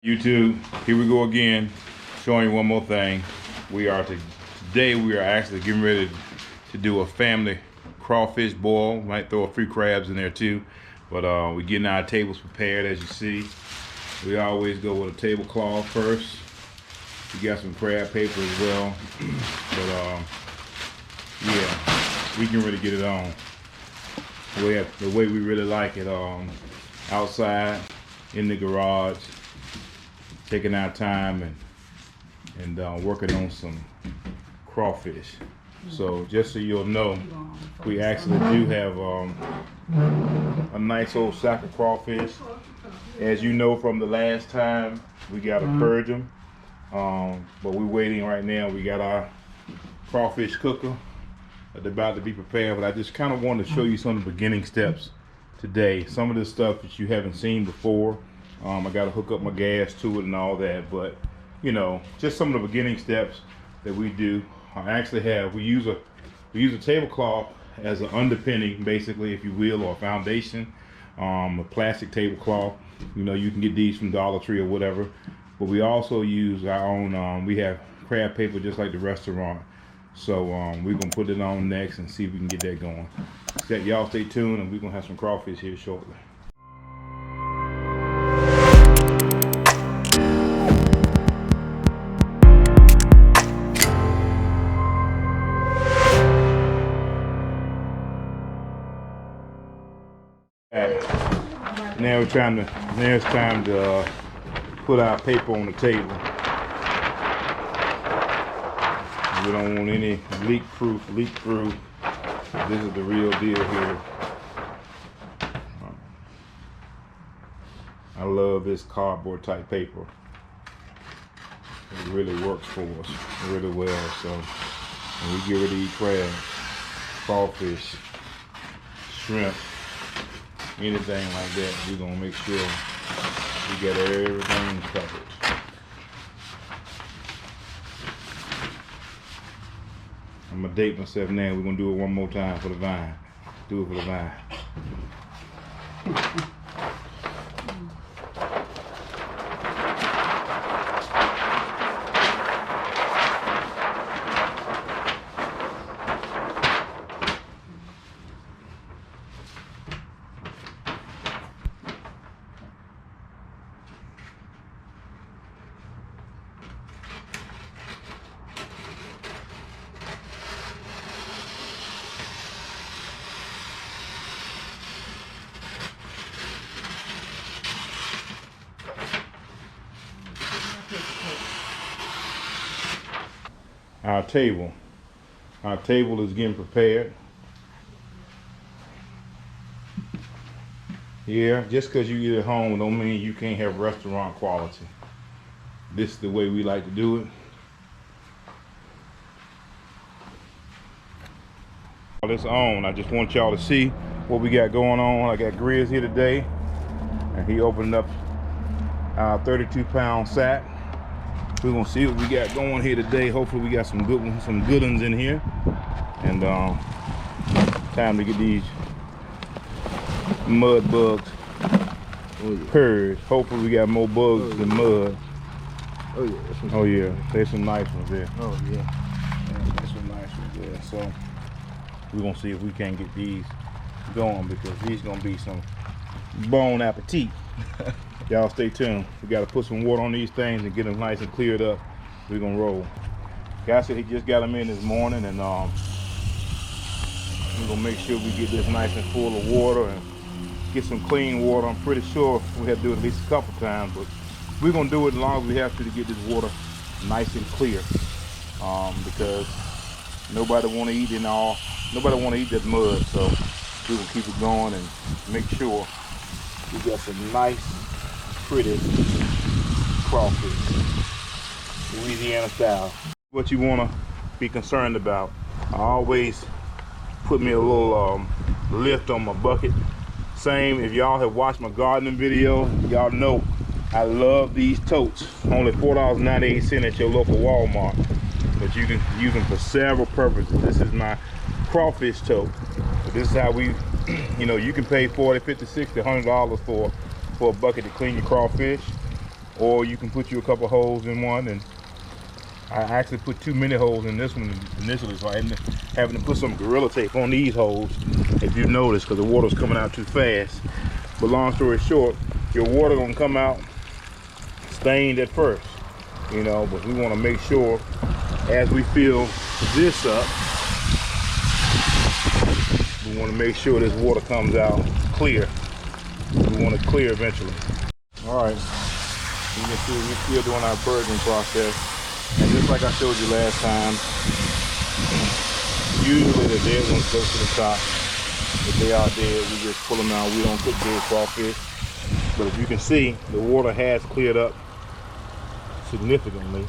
YouTube, here we go again, showing you one more thing. Today we are actually getting ready to do a family crawfish boil. Might throw a few crabs in there too, but we're getting our tables prepared. As you see, we always go with a tablecloth first. We got some crab paper as well, but yeah, we can really get it on the way we really like it, outside in the garage, taking our time and working on some crawfish. So just so you'll know, we actually do have a nice old sack of crawfish. As you know from the last time, we got to purge them, but we're waiting right now. We got our crawfish cooker. They're about to be prepared, but I just kind of wanted to show you some of the beginning steps today. Some of the stuff that you haven't seen before. I got to hook up my gas to it and all that, but you know, just some of the beginning steps that we do. We use a tablecloth as an underpinning, basically, if you will, or a foundation, a plastic tablecloth. You know, you can get these from Dollar Tree or whatever, but we also use our own. We have crab paper just like the restaurant, so we're gonna put it on next and see if we can get that going. So y'all stay tuned, and we're gonna have some crawfish here shortly. Now it's time to put our paper on the table. We don't want any leak through. This is the real deal here. I love this cardboard type paper. It really works for us really well. So when we get ready to eat crabs, crawfish, shrimp, anything like that, we're gonna make sure we got everything covered. I'm gonna date myself now. We're gonna do it one more time for the vine. Do it for the vine. Our table is getting prepared. Yeah, just because you eat at home don't mean you can't have restaurant quality. This is the way we like to do it. While it's on, I just want y'all to see what we got going on. I got Grizz here today, and he opened up our 32-pound sack. We're gonna see what we got going here today. Hopefully we got some good ones in here. And time to get these MudBugs purged. Hopefully we got more bugs than mud. Oh yeah, there's some nice ones there. Oh yeah, there's some nice ones there. So we're gonna see if we can get these going, because these gonna be some bon appetit. Y'all stay tuned. We got to put some water on these things and get them nice and cleared up. We're gonna roll. Guy said he just got them in this morning, and we're gonna make sure we get this nice and full of water and get some clean water. I'm pretty sure we have to do it at least a couple times, but we're gonna do it as long as we have to get this water nice and clear, because nobody want to eat that mud. So we're gonna keep it going and make sure we got some nice, pretty crawfish, Louisiana style. What you want to be concerned about, I always put me a little lift on my bucket. Same, if y'all have watched my gardening video, y'all know I love these totes. Only $4.98 at your local Walmart, but you can use them for several purposes. This is my crawfish tote. But this is how we, you know, you can pay $40, $50, $60, $100 for a bucket to clean your crawfish. or you can put you a couple holes in one. And I actually put too many holes in this one initially, so I ended up having to put some Gorilla Tape on these holes, if you notice, because the water's coming out too fast. But long story short, your water gonna come out stained at first, you know, but we want to make sure as we fill this up, we want to make sure this water comes out clear. We want it clear eventually. All right, you can see we're still doing our purging process, and just like I showed you last time, usually the dead ones go to the top. If they are dead, we just pull them out. We don't cook dead crawfish. But if you can see, the water has cleared up significantly,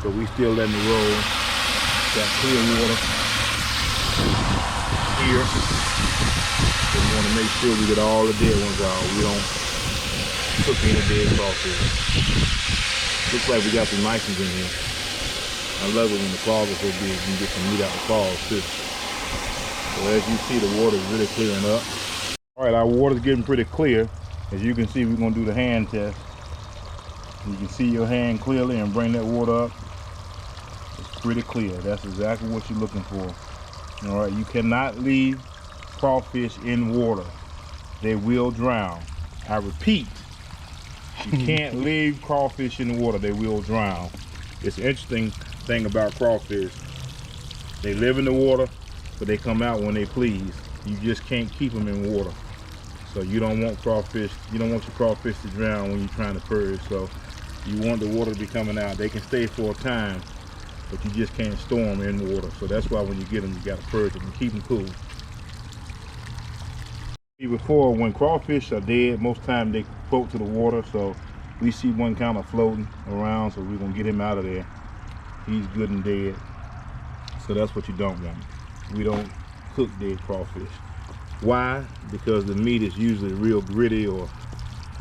but we still letting it roll. Got clear water here. So we want to make sure we get all the dead ones out. We don't cook any dead crawfish. Looks like we got some nice ones in here. I love it when the claws are so big. You can get some meat out the claws too. So as you see, the water is really clearing up. All right, our water's getting pretty clear. As you can see, we're gonna do the hand test. You can see your hand clearly and bring that water up. It's pretty clear. That's exactly what you're looking for. All right, you cannot leave crawfish in water. They will drown. I repeat, you can't leave crawfish in the water. They will drown. It's an interesting thing about crawfish. They live in the water, but they come out when they please. You just can't keep them in water. So you don't want crawfish, you don't want your crawfish to drown when you're trying to purge. So you want the water to be coming out. They can stay for a time, but you just can't store them in water. So that's why when you get them, you got to purge them and keep them cool. Before, when crawfish are dead, most time they float to the water. So we see one kind of floating around, so we're gonna get him out of there. He's good and dead. So that's what you don't want. We don't cook dead crawfish. Why? Because the meat is usually real gritty or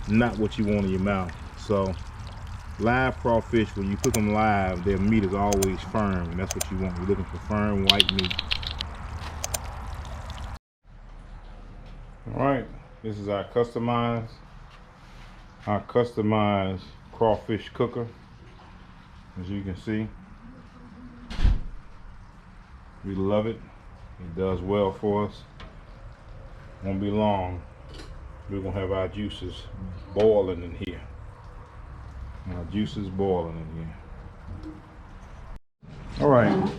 not what you want in your mouth. So live crawfish, when you cook them live, their meat is always firm, and that's what you want. You're looking for firm white meat. All right, this is our customized crawfish cooker. As you can see, we love it. It does well for us. Won't be long. We're gonna have our juices boiling in here. Our juices boiling in here. All right,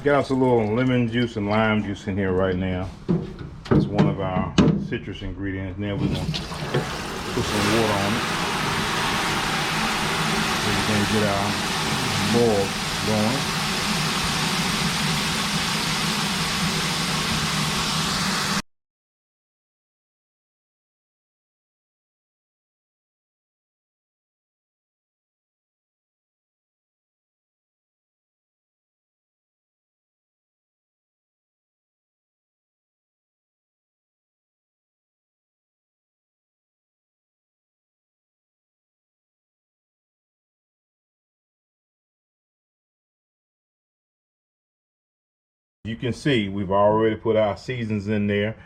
got us a little lemon juice and lime juice in here right now. It's one of our citrus ingredients. Now we're gonna put some water on it. We're gonna get our boil going. You can see we've already put our seasons in there.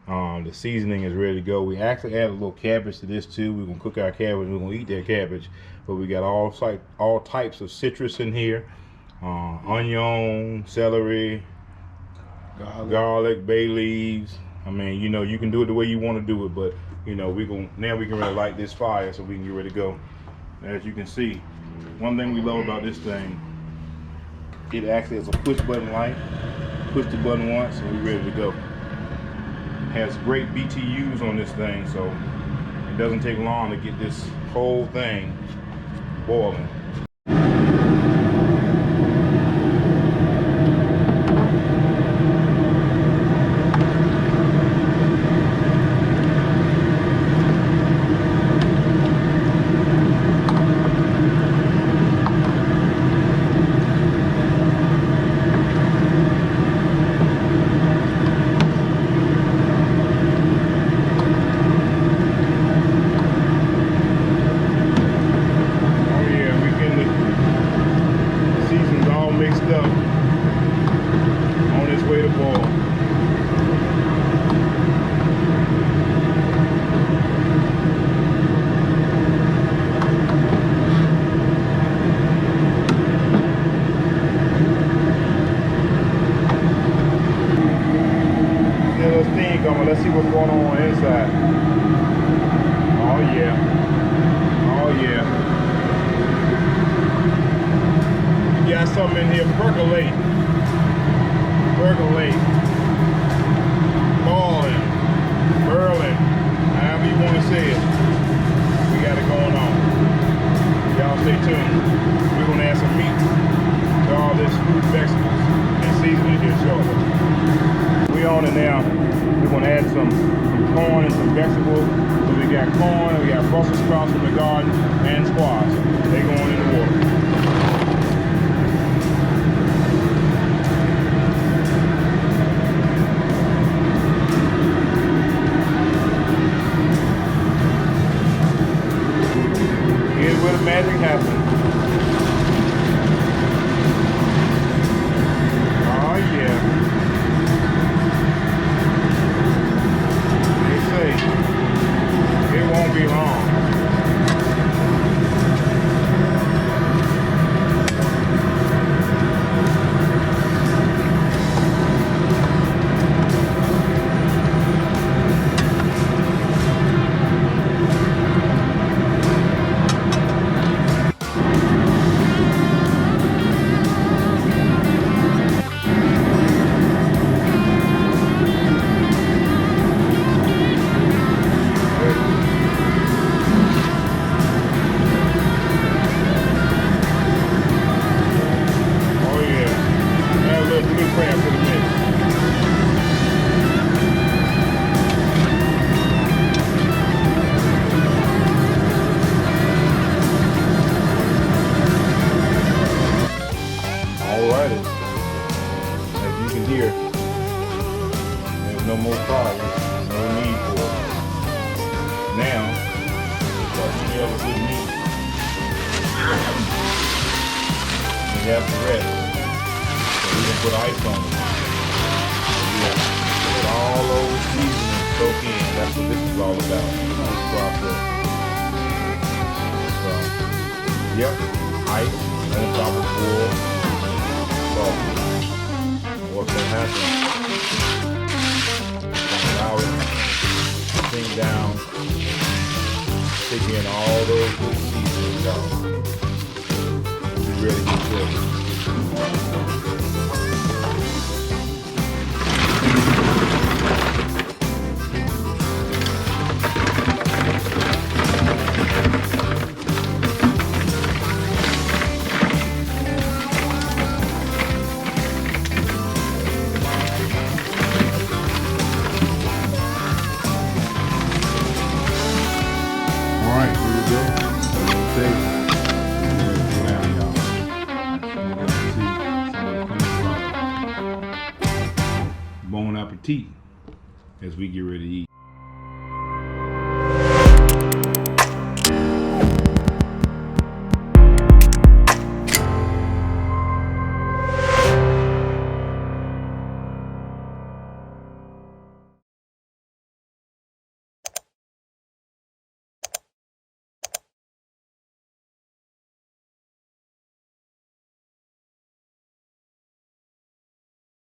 The seasoning is ready to go. We actually added a little cabbage to this too. We're gonna cook our cabbage. We're gonna eat that cabbage. But we got all types of citrus in here: onion, celery, garlic, bay leaves. I mean, you know, you can do it the way you want to do it. But you know, now we can really light this fire so we can get ready to go. As you can see, one thing we love about this thing, it actually has a push button light. Push the button once and we're ready to go. It has great BTUs on this thing, so it doesn't take long to get this whole thing boiling. percolate, boiling, burling, however you want to say it. We got it going on. Y'all stay tuned. We're going to add some meat to all this fruit, vegetables, and seasoning here shortly. We on it now. We're going to add some corn and some vegetables. So we got corn, we got Brussels sprouts from the garden, and squash. They going in the water. Here's where the magic happens. Oh yeah. They say it won't be long. As you can hear, there's no more fire, no need for it. Now, what we have a good meat. We have the rest. So we can put ice on it. Yeah. Let all those seasonings soak in. That's what this is all about. This process. So, yep, ice on top of boil. What's going to happen? Allow it to sink down, take in all those good seasonings out. Be ready to cook. Bon appetit as we get ready to eat.